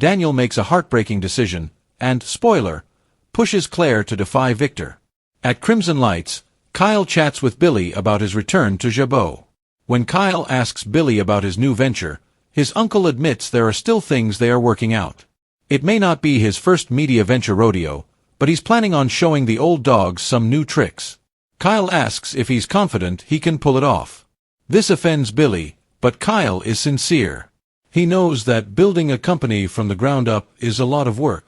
Daniel makes a heartbreaking decision, and, spoiler, pushes Claire to defy Victor. At Crimson Lights, Kyle chats with Billy about his return to Jabot. When Kyle asks Billy about his new venture, his uncle admits there are still things they are working out. It may not be his first media venture rodeo, but he's planning on showing the old dogs some new tricks. Kyle asks if he's confident he can pull it off. This offends Billy, but Kyle is sincere. He knows that building a company from the ground up is a lot of work.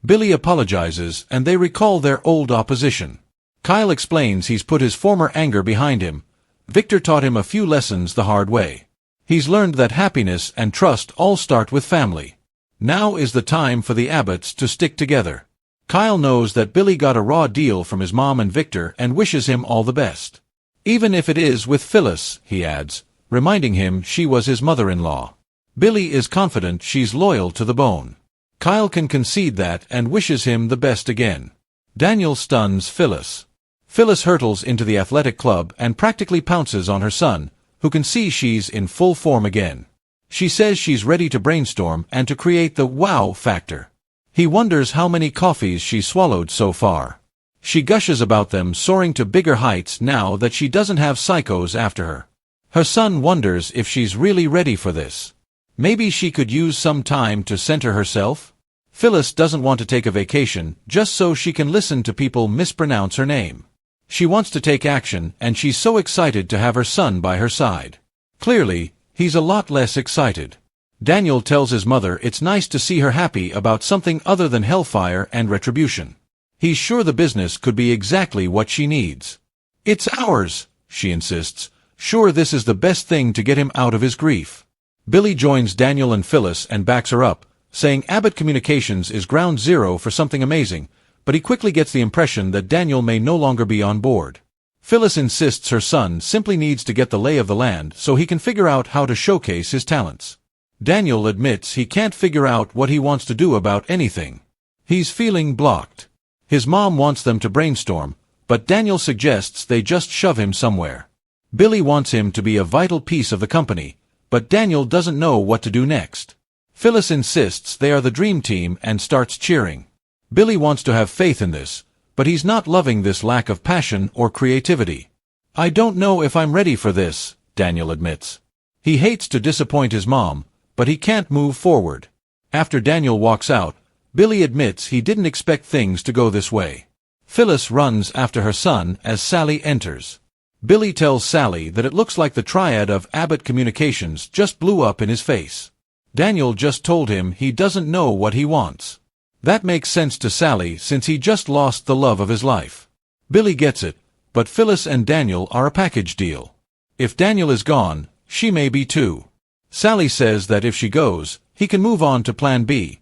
Billy apologizes and they recall their old opposition. Kyle explains he's put his former anger behind him. Victor taught him a few lessons the hard way. He's learned that happiness and trust all start with family. Now is the time for the Abbotts to stick together. Kyle knows that Billy got a raw deal from his mom and Victor and wishes him all the best. Even if it is with Phyllis, he adds, reminding him she was his mother-in-law. Billy is confident she's loyal to the bone. Kyle can concede that and wishes him the best again. Daniel stuns Phyllis. Phyllis hurtles into the athletic club and practically pounces on her son, who can see she's in full form again. She says she's ready to brainstorm and to create the wow factor. He wonders how many coffees she's swallowed so far. She gushes about them soaring to bigger heights now that she doesn't have psychos after her. Her son wonders if she's really ready for this. Maybe she could use some time to center herself? Phyllis doesn't want to take a vacation just so she can listen to people mispronounce her name. She wants to take action, and she's so excited to have her son by her side. Clearly, he's a lot less excited. Daniel tells his mother it's nice to see her happy about something other than hellfire and retribution. He's sure the business could be exactly what she needs. It's ours, she insists, sure this is the best thing to get him out of his grief. Billy joins Daniel and Phyllis and backs her up, saying Abbott Communications is ground zero for something amazing, but he quickly gets the impression that Daniel may no longer be on board. Phyllis insists her son simply needs to get the lay of the land so he can figure out how to showcase his talents. Daniel admits he can't figure out what he wants to do about anything. He's feeling blocked. His mom wants them to brainstorm, but Daniel suggests they just shove him somewhere. Billy wants him to be a vital piece of the company, but Daniel doesn't know what to do next. Phyllis insists they are the dream team and starts cheering. Billy wants to have faith in this, but he's not loving this lack of passion or creativity. I don't know if I'm ready for this, Daniel admits. He hates to disappoint his mom, but he can't move forward. After Daniel walks out, Billy admits he didn't expect things to go this way. Phyllis runs after her son as Sally enters. Billy tells Sally that it looks like the triad of Abbott Communications just blew up in his face. Daniel just told him he doesn't know what he wants. That makes sense to Sally since he just lost the love of his life. Billy gets it, but Phyllis and Daniel are a package deal. If Daniel is gone, she may be too. Sally says that if she goes, he can move on to Plan B.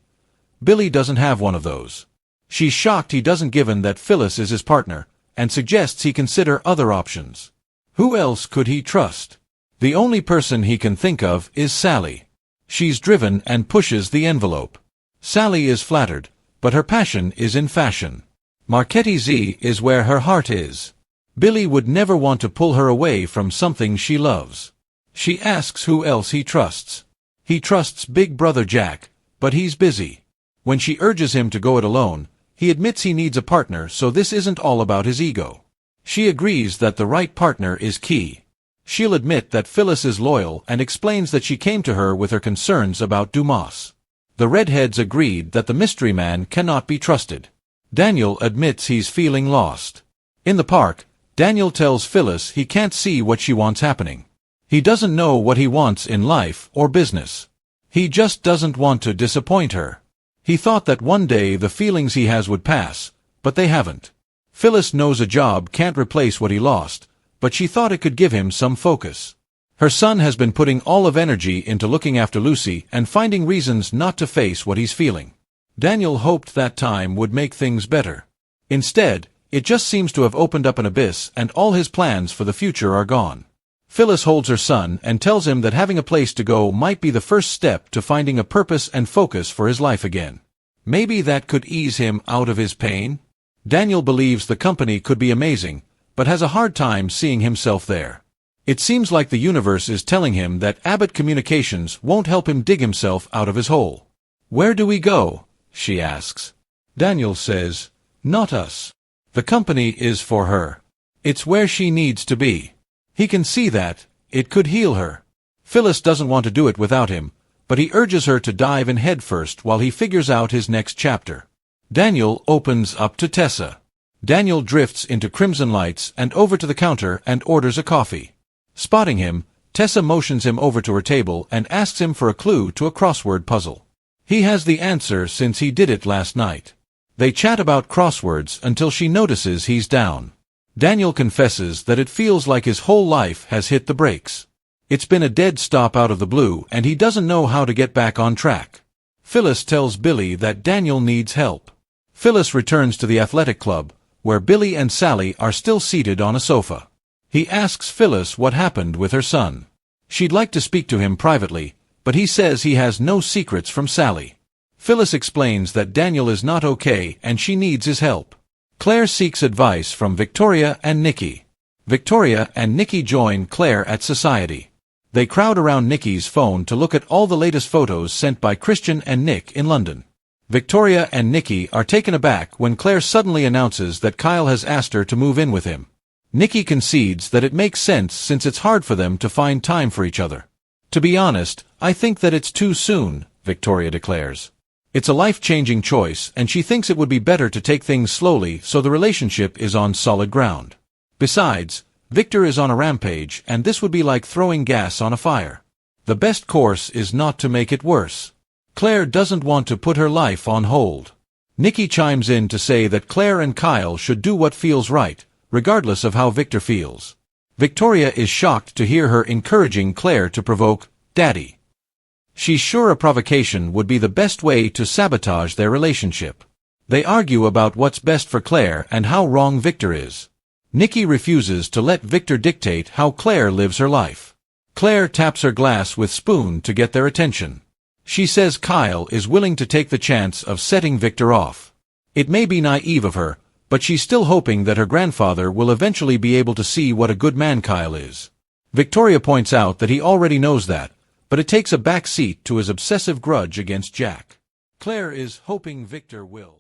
Billy doesn't have one of those. She's shocked he doesn't given that Phyllis is his partner, and suggests he consider other options. Who else could he trust? The only person he can think of is Sally. She's driven and pushes the envelope. Sally is flattered, but her passion is in fashion. Marchetti Z is where her heart is. Billy would never want to pull her away from something she loves. She asks who else he trusts. He trusts Big Brother Jack, but he's busy. When she urges him to go it alone, he admits he needs a partner, so this isn't all about his ego. She agrees that the right partner is key. She'll admit that Phyllis is loyal and explains that she came to her with her concerns about Dumas. The redheads agreed that the mystery man cannot be trusted. Daniel admits he's feeling lost. In the park, Daniel tells Phyllis he can't see what she wants happening. He doesn't know what he wants in life or business. He just doesn't want to disappoint her. He thought that one day the feelings he has would pass, but they haven't. Phyllis knows a job can't replace what he lost, but she thought it could give him some focus. Her son has been putting all of energy into looking after Lucy and finding reasons not to face what he's feeling. Daniel hoped that time would make things better. Instead, it just seems to have opened up an abyss and all his plans for the future are gone. Phyllis holds her son and tells him that having a place to go might be the first step to finding a purpose and focus for his life again. Maybe that could ease him out of his pain? Daniel believes the company could be amazing, but has a hard time seeing himself there. It seems like the universe is telling him that Abbott Communications won't help him dig himself out of his hole. "Where do we go?" she asks. Daniel says, "Not us. The company is for her. It's where she needs to be. He can see that. It could heal her." Phyllis doesn't want to do it without him, but he urges her to dive in headfirst while he figures out his next chapter. Daniel opens up to Tessa. Daniel drifts into Crimson Lights and over to the counter and orders a coffee. Spotting him, Tessa motions him over to her table and asks him for a clue to a crossword puzzle. He has the answer since he did it last night. They chat about crosswords until she notices he's down. Daniel confesses that it feels like his whole life has hit the brakes. It's been a dead stop out of the blue and he doesn't know how to get back on track. Phyllis tells Billy that Daniel needs help. Phyllis returns to the athletic club, where Billy and Sally are still seated on a sofa. He asks Phyllis what happened with her son. She'd like to speak to him privately, but he says he has no secrets from Sally. Phyllis explains that Daniel is not okay and she needs his help. Claire seeks advice from Victoria and Nikki. Victoria and Nikki join Claire at Society. They crowd around Nikki's phone to look at all the latest photos sent by Christian and Nick in London. Victoria and Nikki are taken aback when Claire suddenly announces that Kyle has asked her to move in with him. Nikki concedes that it makes sense since it's hard for them to find time for each other. "To be honest, I think that it's too soon," Victoria declares. It's a life-changing choice and she thinks it would be better to take things slowly so the relationship is on solid ground. Besides, Victor is on a rampage and this would be like throwing gas on a fire. The best course is not to make it worse. Claire doesn't want to put her life on hold. Nikki chimes in to say that Claire and Kyle should do what feels right, regardless of how Victor feels. Victoria is shocked to hear her encouraging Claire to provoke Daddy. She's sure a provocation would be the best way to sabotage their relationship. They argue about what's best for Claire and how wrong Victor is. Nikki refuses to let Victor dictate how Claire lives her life. Claire taps her glass with spoon to get their attention. She says Kyle is willing to take the chance of setting Victor off. It may be naive of her, but she's still hoping that her grandfather will eventually be able to see what a good man Kyle is. Victoria points out that he already knows that, but it takes a back seat to his obsessive grudge against Jack. Claire is hoping Victor will.